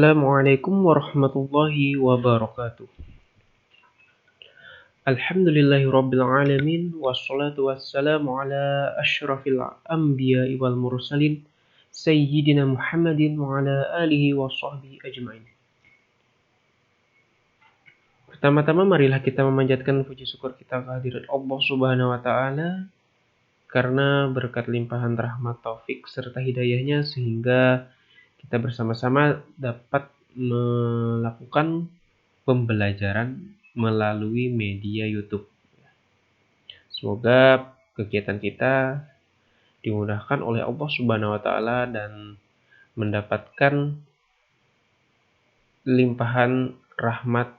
Assalamualaikum warahmatullahi wabarakatuh. Alhamdulillahirabbil alamin wassalatu wassalamu ala asyrafil anbiya'i wal mursalin sayyidina Muhammadin wa ala alihi wa sahbihi ajmain. Pertama-tama marilah kita memanjatkan puji syukur kita kehadirat Allah Subhanahu wa taala karena berkat limpahan rahmat taufik serta hidayahnya sehingga kita bersama-sama dapat melakukan pembelajaran melalui media YouTube. Semoga kegiatan kita dimudahkan oleh Allah Subhanahu wa taala dan mendapatkan limpahan rahmat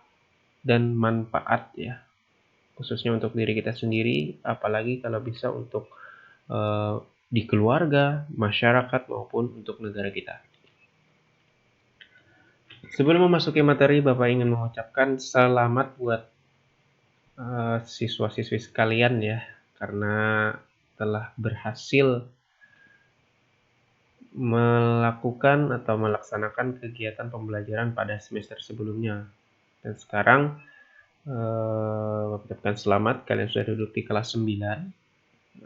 dan manfaat ya. Khususnya untuk diri kita sendiri, apalagi kalau bisa untuk di keluarga, masyarakat maupun untuk negara kita. Sebelum memasuki materi, Bapak ingin mengucapkan selamat buat siswa-siswi sekalian ya, karena telah berhasil melakukan atau melaksanakan kegiatan pembelajaran pada semester sebelumnya. Dan sekarang mengucapkan selamat, kalian sudah duduk di kelas 9.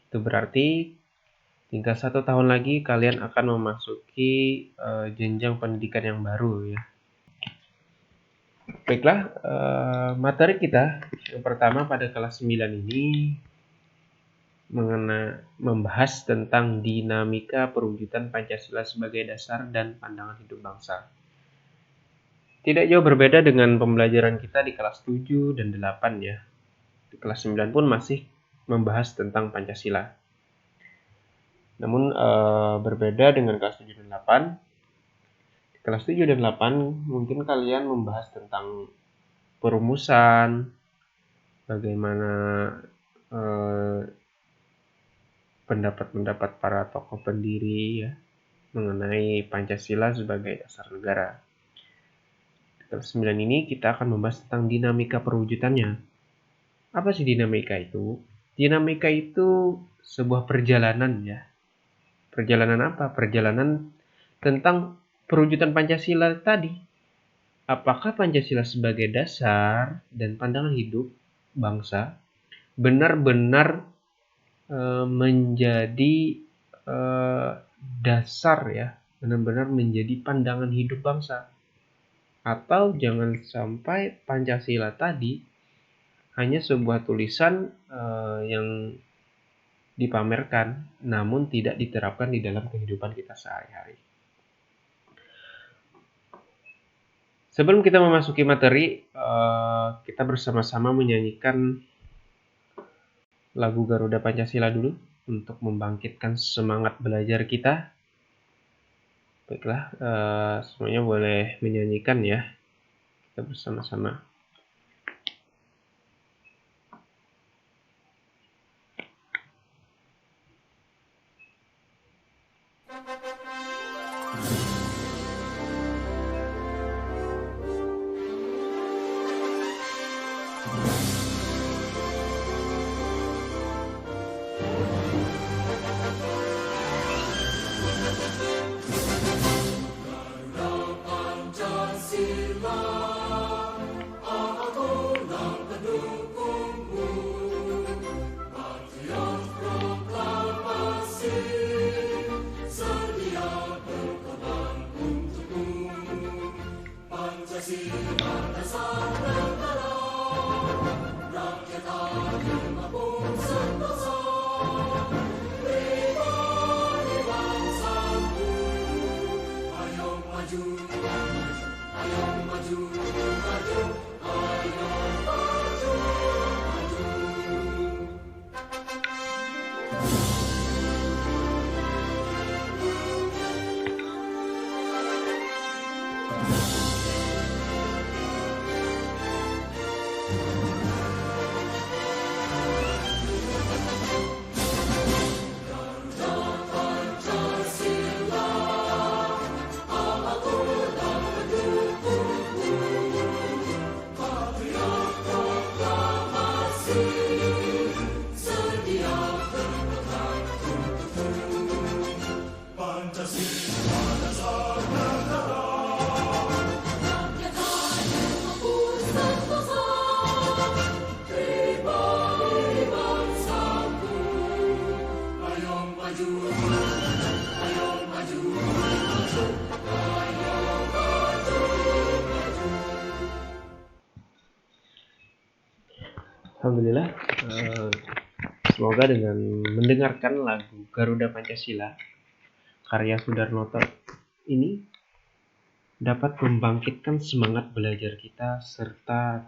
Itu berarti tinggal 1 tahun lagi kalian akan memasuki jenjang pendidikan yang baru ya. Baiklah, materi kita yang pertama pada kelas 9 ini membahas tentang dinamika perwujudan Pancasila sebagai dasar dan pandangan hidup bangsa. Tidak jauh berbeda dengan pembelajaran kita di kelas 7 dan 8 ya. Di kelas 9 pun masih membahas tentang Pancasila. Namun berbeda dengan kelas 7 dan 8. Di kelas 7 dan 8 mungkin kalian membahas tentang perumusan, bagaimana pendapat-pendapat para tokoh pendiri ya mengenai Pancasila sebagai dasar negara. Di kelas 9 ini kita akan membahas tentang dinamika perwujudannya. Apa sih dinamika itu? Dinamika itu sebuah perjalanan ya. Perjalanan apa? Perjalanan tentang perwujudan Pancasila tadi. Apakah Pancasila sebagai dasar dan pandangan hidup bangsa benar-benar menjadi dasar ya, benar-benar menjadi pandangan hidup bangsa? Atau jangan sampai Pancasila tadi hanya sebuah tulisan yang dipamerkan, namun tidak diterapkan di dalam kehidupan kita sehari-hari. Sebelum kita memasuki materi, kita bersama-sama menyanyikan lagu Garuda Pancasila dulu untuk membangkitkan semangat belajar kita. Baiklah, semuanya boleh menyanyikan ya. Kita bersama-sama. Alhamdulillah, semoga dengan mendengarkan lagu Garuda Pancasila karya Sudarnoto ini dapat membangkitkan semangat belajar kita serta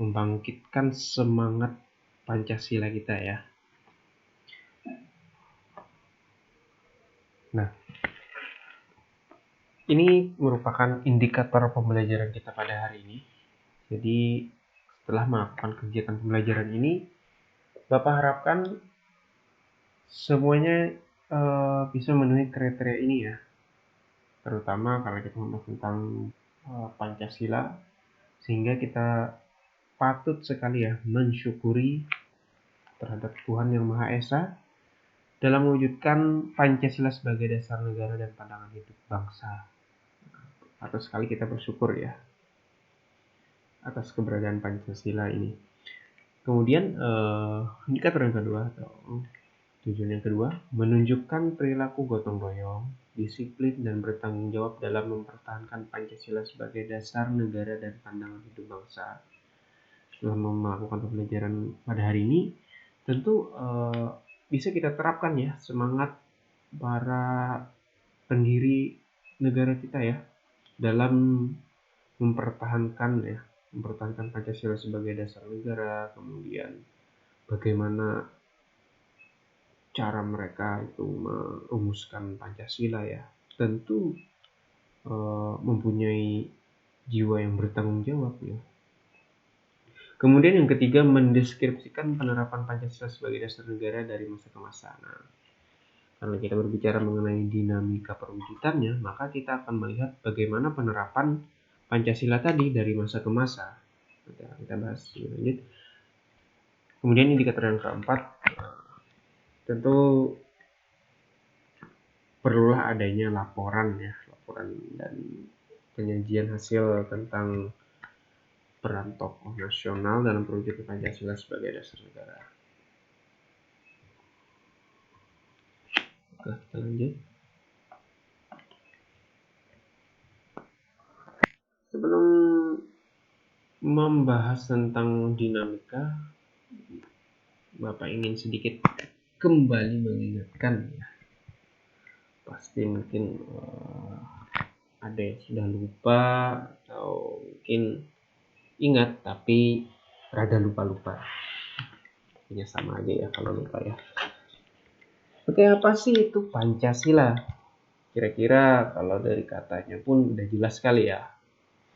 membangkitkan semangat Pancasila kita ya. Nah, ini merupakan indikator pembelajaran kita pada hari ini. Jadi setelah melakukan kegiatan pembelajaran ini, Bapak harapkan semuanya bisa memenuhi kriteria ini ya. Terutama kalau kita membahas tentang Pancasila, sehingga kita patut sekali ya mensyukuri terhadap Tuhan Yang Maha Esa dalam mewujudkan Pancasila sebagai dasar negara dan pandangan hidup bangsa. Patut sekali kita bersyukur ya atas keberadaan Pancasila ini. Kemudian indikator yang kedua atau tujuan yang kedua, menunjukkan perilaku gotong royong, disiplin dan bertanggung jawab dalam mempertahankan Pancasila sebagai dasar negara dan pandangan hidup bangsa. Setelah melakukan pembelajaran pada hari ini, tentu bisa kita terapkan ya semangat para pendiri negara kita ya dalam mempertahankan Pancasila sebagai dasar negara, kemudian bagaimana cara mereka itu merumuskan Pancasila ya, tentu mempunyai jiwa yang bertanggung jawab ya. Kemudian yang ketiga, mendeskripsikan penerapan Pancasila sebagai dasar negara dari masa ke masa. Nah, karena kita berbicara mengenai dinamika perwujudannya, maka kita akan melihat bagaimana penerapan Pancasila tadi dari masa ke masa. Kita bahas lebih lanjut. Kemudian indikator yang keempat, tentu perlulah adanya laporan dan penyajian hasil tentang peran tokoh nasional dalam perwujudan Pancasila sebagai dasar negara. Oke, kita lanjut. Sebelum membahas tentang dinamika, Bapak ingin sedikit kembali mengingatkan ya. Pasti mungkin ada yang sudah lupa atau mungkin ingat tapi rada lupa-lupa. Ini sama aja ya kalau lupa ya. Oke, apa sih itu Pancasila? Kira-kira kalau dari katanya pun udah jelas sekali ya.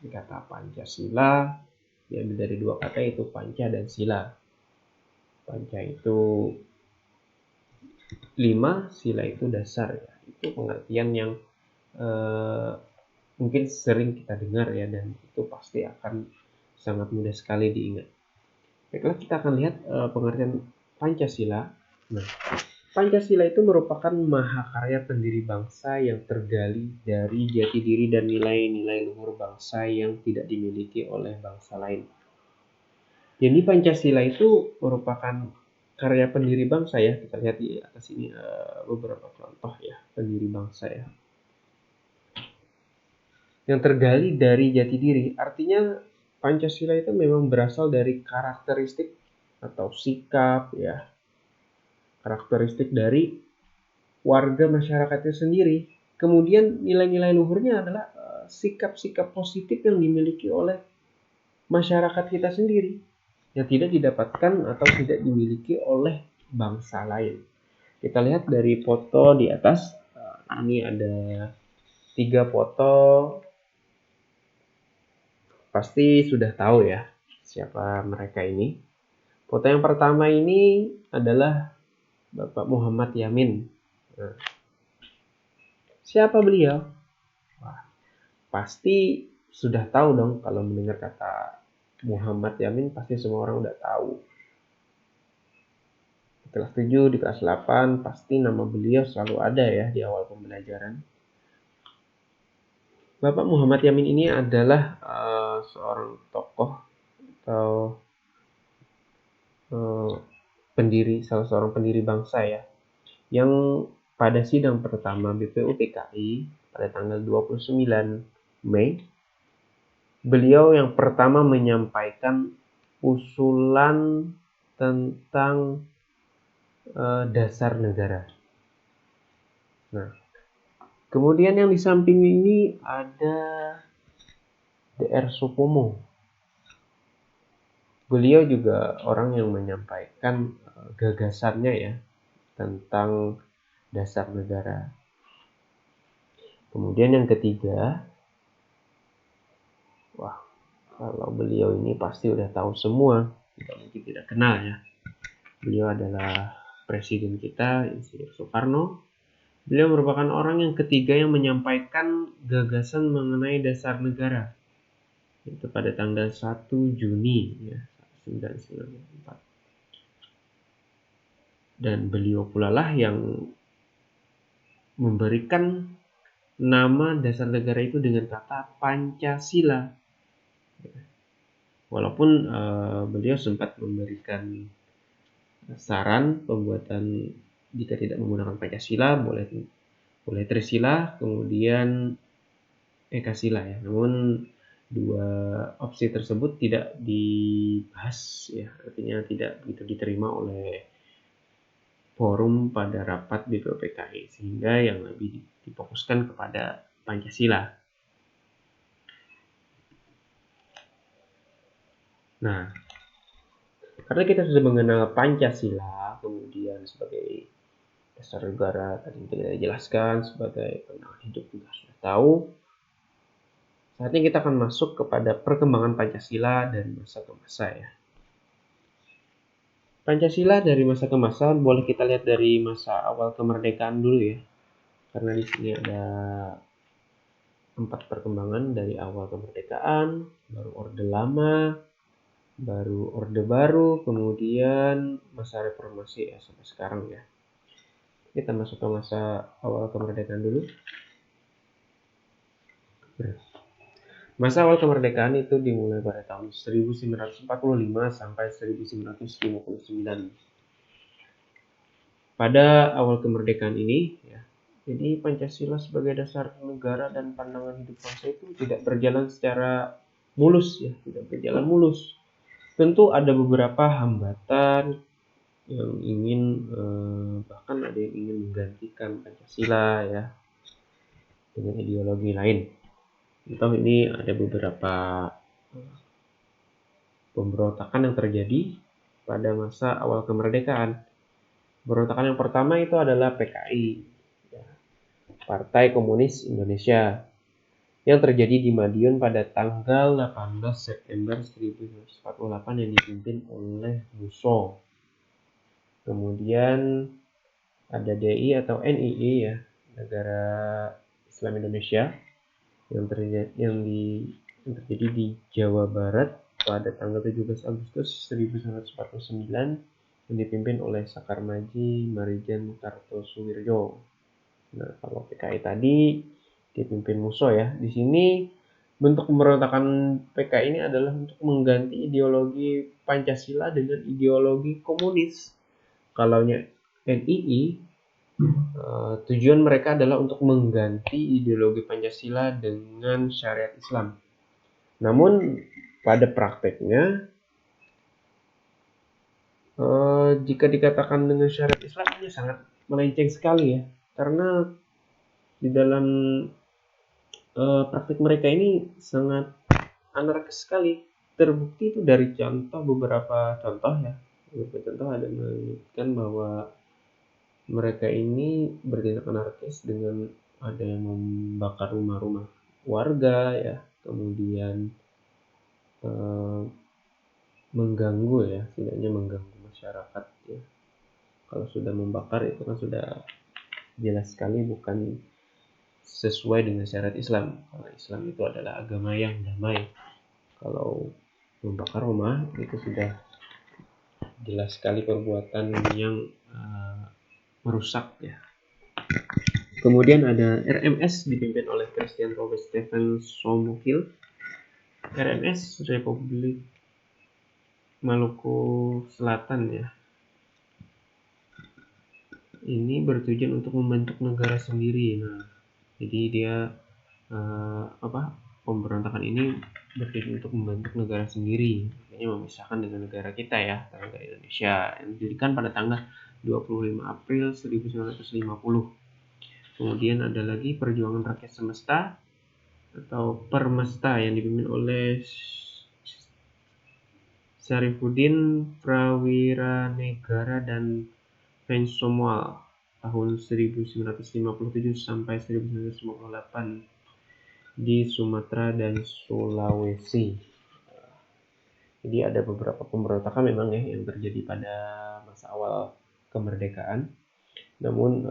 Kata Pancasila diambil dari dua kata, itu panca dan sila. Panca itu 5, sila itu dasar ya. Itu pengertian yang mungkin sering kita dengar ya, dan itu pasti akan sangat mudah sekali diingat. Baiklah, kita akan lihat pengertian Pancasila. Nah, Pancasila itu merupakan mahakarya pendiri bangsa yang tergali dari jati diri dan nilai-nilai luhur bangsa yang tidak dimiliki oleh bangsa lain. Jadi Pancasila itu merupakan karya pendiri bangsa ya. Kita lihat di atas ini beberapa contoh ya pendiri bangsa ya. Yang tergali dari jati diri, artinya Pancasila itu memang berasal dari karakteristik atau sikap ya. Karakteristik dari warga masyarakatnya sendiri. Kemudian nilai-nilai luhurnya adalah sikap-sikap positif yang dimiliki oleh masyarakat kita sendiri, yang tidak didapatkan atau tidak dimiliki oleh bangsa lain. Kita lihat dari foto di atas, ini ada 3 foto, pasti sudah tahu ya siapa mereka ini. Foto yang pertama ini adalah Bapak Muhammad Yamin. Nah, siapa beliau? Wah, pasti sudah tahu dong. Kalau mendengar kata Muhammad Yamin, pasti semua orang udah tahu. Di kelas 7, di kelas 8, pasti nama beliau selalu ada ya di awal pembelajaran. Bapak Muhammad Yamin ini adalah seorang tokoh atau salah seorang pendiri bangsa ya, yang pada sidang pertama BPUPKI pada tanggal 29 Mei, beliau yang pertama menyampaikan usulan tentang dasar negara. Nah, kemudian yang di samping ini ada Dr. Soepomo. Beliau juga orang yang menyampaikan gagasannya ya tentang dasar negara. Kemudian yang ketiga, wah, kalau beliau ini pasti udah tahu semua, tidak mungkin tidak kenal ya. Beliau adalah presiden kita, Insinyur Soekarno. Beliau merupakan orang yang ketiga yang menyampaikan gagasan mengenai dasar negara. Itu pada tanggal 1 Juni ya, 1994. Dan beliau pula lah yang memberikan nama dasar negara itu dengan kata Pancasila. Walaupun beliau sempat memberikan saran pembuatan jika tidak menggunakan Pancasila boleh Trisila, kemudian Ekasila ya. Namun dua opsi tersebut tidak dibahas ya, artinya tidak begitu diterima oleh forum pada rapat BPUPKI, sehingga yang lebih difokuskan kepada Pancasila. Nah, karena kita sudah mengenal Pancasila, kemudian sebagai dasar negara tadi kita jelaskan, sebagai pandangan hidup kita sudah tahu. Saatnya kita akan masuk kepada perkembangan Pancasila dari masa ke masa ya. Pancasila dari masa ke masa boleh kita lihat dari masa awal kemerdekaan dulu ya. Karena di sini ada 4 perkembangan dari awal kemerdekaan, baru Orde Lama, baru Orde Baru, kemudian masa reformasi ya sampai sekarang ya. Kita masuk ke masa awal kemerdekaan dulu. Masa awal kemerdekaan itu dimulai pada tahun 1945 sampai 1959. Pada awal kemerdekaan ini, ya, jadi Pancasila sebagai dasar negara dan pandangan hidup bangsa itu tidak berjalan secara mulus, ya, tidak berjalan mulus. Tentu ada beberapa hambatan yang ingin, bahkan ada yang ingin menggantikan Pancasila, ya, dengan ideologi lain. Atau ini ada beberapa pemberontakan yang terjadi pada masa awal kemerdekaan. Pemberontakan yang pertama itu adalah PKI, Partai Komunis Indonesia, yang terjadi di Madiun pada tanggal 18 September 1948 yang dipimpin oleh Musso. Kemudian ada DI atau NII ya, Negara Islam Indonesia, yang terjadi di Jawa Barat pada tanggal 17 Agustus 1949 yang dipimpin oleh Sekar Maji Marijan Kartosuwiryo. Nah, kalau PKI tadi dipimpin Musso ya. Di sini bentuk pemberontakan PKI ini adalah untuk mengganti ideologi Pancasila dengan ideologi komunis. Kalau NII, tujuan mereka adalah untuk mengganti ideologi Pancasila dengan syariat Islam. Namun pada prakteknya, jika dikatakan dengan syariat Islam ini sangat melenceng sekali ya, karena di dalam praktik mereka ini sangat anarkis sekali. Terbukti itu dari beberapa contoh ya. Beberapa contoh ada menyebutkan bahwa mereka ini bertindak anarkis dengan ada yang membakar rumah-rumah warga ya, kemudian mengganggu ya, setidaknya mengganggu masyarakat ya. Kalau sudah membakar itu kan sudah jelas sekali bukan sesuai dengan syariat Islam. Karena Islam itu adalah agama yang damai. Kalau membakar rumah itu sudah jelas sekali perbuatan yang merusak ya. Kemudian ada RMS dipimpin oleh Christian Robert Stephen Somerville. RMS Republik Maluku Selatan ya. Ini bertujuan untuk membentuk negara sendiri. Nah, jadi dia pemberontakan ini bertujuan untuk membentuk negara sendiri, makanya memisahkan dengan negara kita ya, negara Indonesia, yang didirikan pada tanggal 25 April 1950. Kemudian ada lagi Perjuangan Rakyat Semesta atau Permesta yang dipimpin oleh Syarifuddin Prawiranegara dan Pensomual tahun 1957 sampai 1958 di Sumatera dan Sulawesi. Jadi ada beberapa pemberontakan memang ya yang terjadi pada masa awal kemerdekaan. Namun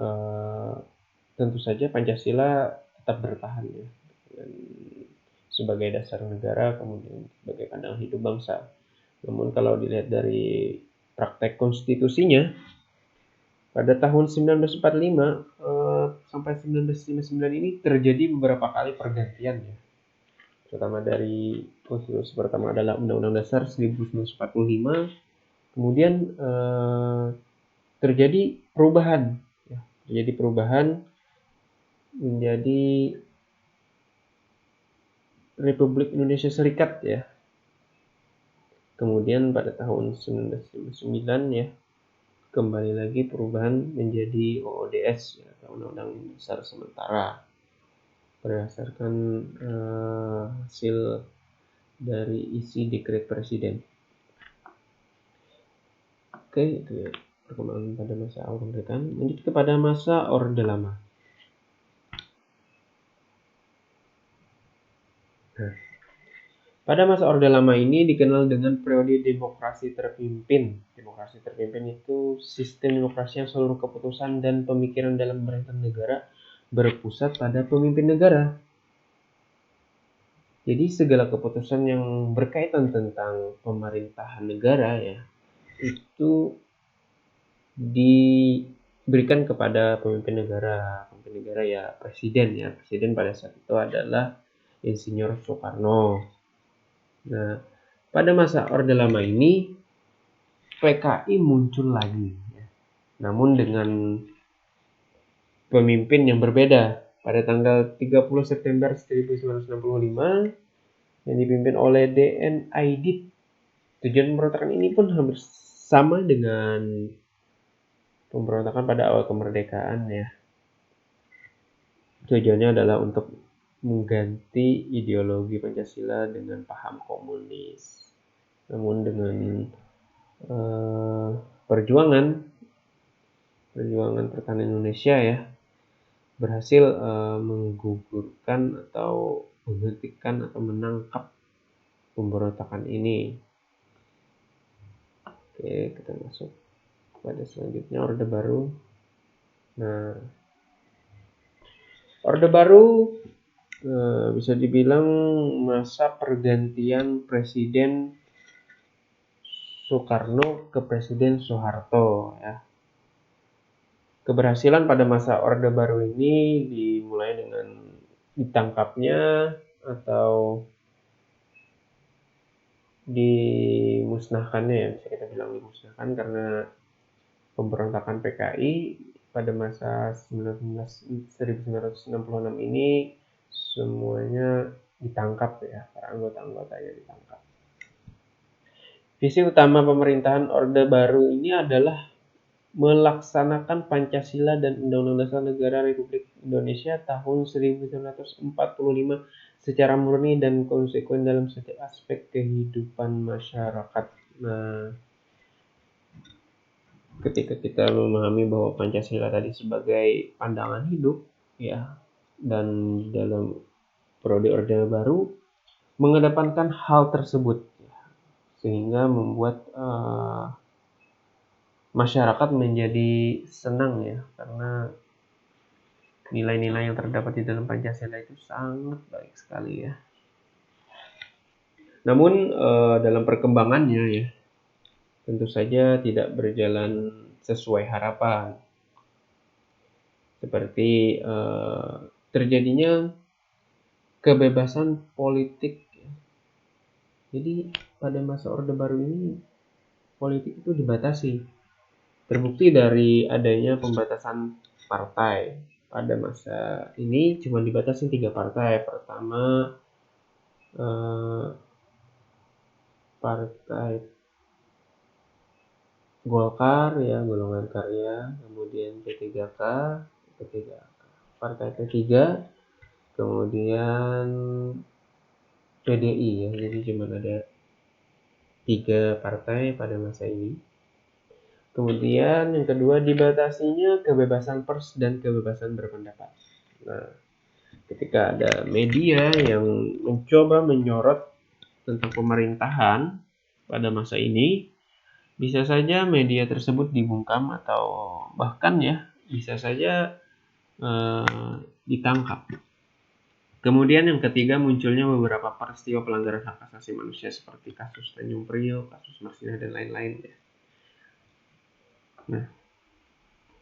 tentu saja Pancasila tetap bertahan ya, sebagai dasar negara, kemudian sebagai pandangan hidup bangsa. Namun kalau dilihat dari praktek konstitusinya, pada tahun 1945 sampai 1959 ini terjadi beberapa kali pergantian ya. Terutama dari konstitusi pertama adalah Undang-Undang Dasar 1945, kemudian terjadi perubahan ya, menjadi Republik Indonesia Serikat ya. Kemudian pada tahun 1959 ya, kembali lagi perubahan menjadi UUDS ya, atau Undang-Undang Dasar Sementara, berdasarkan hasil dari isi dekret presiden. Oke, itu ya perkembangan pada masa awal kemerdekaan. Lanjut kepada masa Orde Lama. Nah, pada masa Orde Lama ini dikenal dengan periode demokrasi terpimpin. Demokrasi terpimpin itu sistem demokrasi yang seluruh keputusan dan pemikiran dalam pemerintahan negara berpusat pada pemimpin negara. Jadi segala keputusan yang berkaitan tentang pemerintahan negara ya, itu diberikan kepada pemimpin negara. Pemimpin negara ya presiden ya. Presiden pada saat itu adalah Insinyur Soekarno. Nah, pada masa Orde Lama ini PKI muncul lagi ya. Namun dengan pemimpin yang berbeda. Pada tanggal 30 September 1965 yang dipimpin oleh D.N. Aidit. Tujuan pemberontakan ini pun hampir sama dengan pemberontakan pada awal kemerdekaan ya. Tujuannya adalah untuk mengganti ideologi Pancasila dengan paham komunis. Namun dengan perjuangan pertahanan Indonesia ya, berhasil menggugurkan atau menghentikan atau menangkap pemberontakan ini. Oke, kita masuk pada selanjutnya Orde Baru. Nah, Orde Baru bisa dibilang masa pergantian Presiden Soekarno ke Presiden Soeharto ya. Keberhasilan pada masa Orde Baru ini dimulai dengan ditangkapnya atau dimusnahkannya ya, bisa kita bilang dimusnahkan karena pemberontakan PKI pada masa 1966 ini semuanya ditangkap ya, para anggota-anggotanya ditangkap. Visi utama pemerintahan Orde Baru ini adalah melaksanakan Pancasila dan Undang-Undang Dasar Negara Republik Indonesia tahun 1945 secara murni dan konsekuen dalam setiap aspek kehidupan masyarakat. Nah, ketika kita memahami bahwa Pancasila tadi sebagai pandangan hidup ya, dan dalam periode Orde Baru mengedepankan hal tersebut ya, sehingga membuat masyarakat menjadi senang ya, karena nilai-nilai yang terdapat di dalam Pancasila itu sangat baik sekali ya. Namun dalam perkembangannya ya, tentu saja tidak berjalan sesuai harapan. Seperti terjadinya kebebasan politik. Jadi pada masa Orde Baru ini politik itu dibatasi. Terbukti dari adanya pembatasan partai. Pada masa ini cuma dibatasi 3 partai. Pertama eh, Partai Golkar ya, Golongan Karya, kemudian P3K, Partai P3, kemudian PDI ya. Jadi cuma ada 3 partai pada masa ini. Kemudian yang kedua, dibatasinya kebebasan pers dan kebebasan berpendapat. Nah, ketika ada media yang mencoba menyorot tentang pemerintahan pada masa ini, bisa saja media tersebut dibungkam atau bahkan ya bisa saja ditangkap. Kemudian yang ketiga, munculnya beberapa peristiwa pelanggaran hak asasi manusia seperti kasus Tanjung Priok, kasus Marsinah dan lain-lain ya. Nah,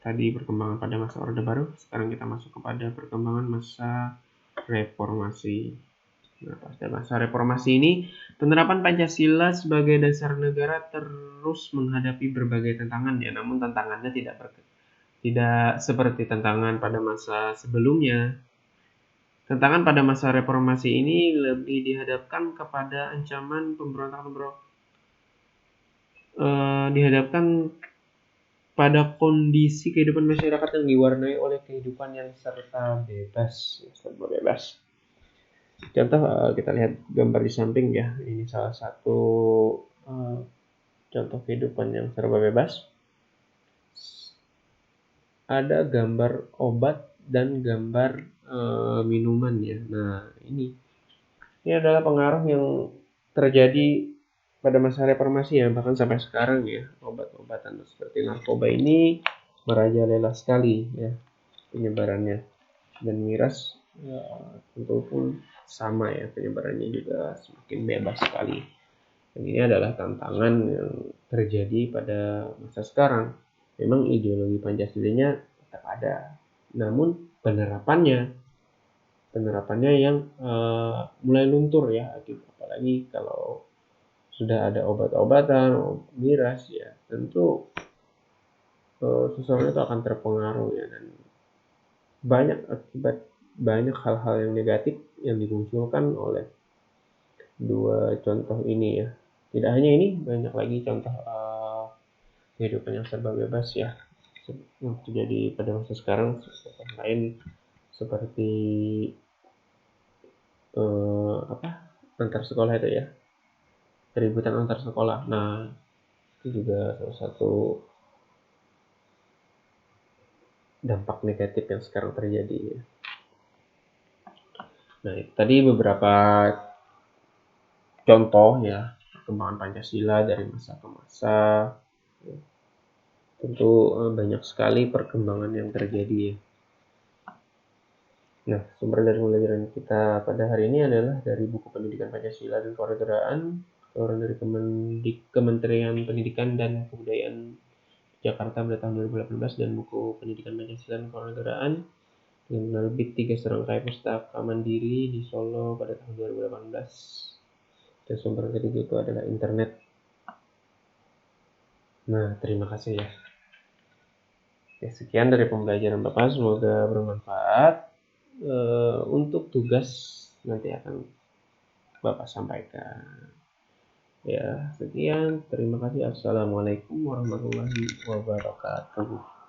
tadi perkembangan pada masa Orde Baru, sekarang kita masuk kepada perkembangan masa reformasi. Nah, pada masa reformasi ini, penerapan Pancasila sebagai dasar negara terus menghadapi berbagai tantangan ya, namun tantangannya tidak seperti tantangan pada masa sebelumnya. Tantangan pada masa reformasi ini lebih dihadapkan kepada ancaman dihadapkan pada kondisi kehidupan masyarakat yang diwarnai oleh kehidupan yang serba bebas. Contoh kita lihat gambar di samping ya, ini salah satu contoh kehidupan yang serba bebas. Ada gambar obat dan gambar minuman ya. Nah, ini adalah pengaruh yang terjadi pada masa reformasi ya, bahkan sampai sekarang ya. Obat-obatan seperti narkoba ini merajalela sekali ya penyebarannya, dan miras ya, tentu pun sama ya, penyebarannya juga semakin bebas sekali. Dan ini adalah tantangan yang terjadi pada masa sekarang. Memang ideologi Pancasilanya tetap ada, namun penerapannya yang mulai luntur ya, apalagi kalau sudah ada obat-obatan, miras ya, tentu seseorang itu akan terpengaruh ya, dan banyak hal-hal yang negatif yang dimunculkan oleh dua contoh ini ya. Tidak hanya ini, banyak lagi contoh kehidupan yang serba bebas ya yang terjadi pada masa sekarang. Contoh lain seperti antar sekolah itu ya, keributan antar sekolah. Nah, itu juga salah satu dampak negatif yang sekarang terjadi ya. Nah, itu tadi beberapa contoh ya perkembangan Pancasila dari masa ke masa. Tentu banyak sekali perkembangan yang terjadi ya. Nah, sumber dari pembelajaran kita pada hari ini adalah dari buku Pendidikan Pancasila dan Kewarganegaraan, keluaran dari Kementerian Pendidikan dan Kebudayaan Jakarta pada tahun 2018, dan buku Pendidikan Pancasila dan Kewarganegaraan dengan penerbit 3 Serangkai Pustaka Mandiri di Solo pada tahun 2018. Dan sumber ketiga itu adalah internet. Nah, terima kasih ya. Oke, sekian dari pembelajaran Bapak, semoga bermanfaat. Untuk tugas nanti akan Bapak sampaikan. Ya, sekian. Terima kasih. Assalamualaikum warahmatullahi wabarakatuh.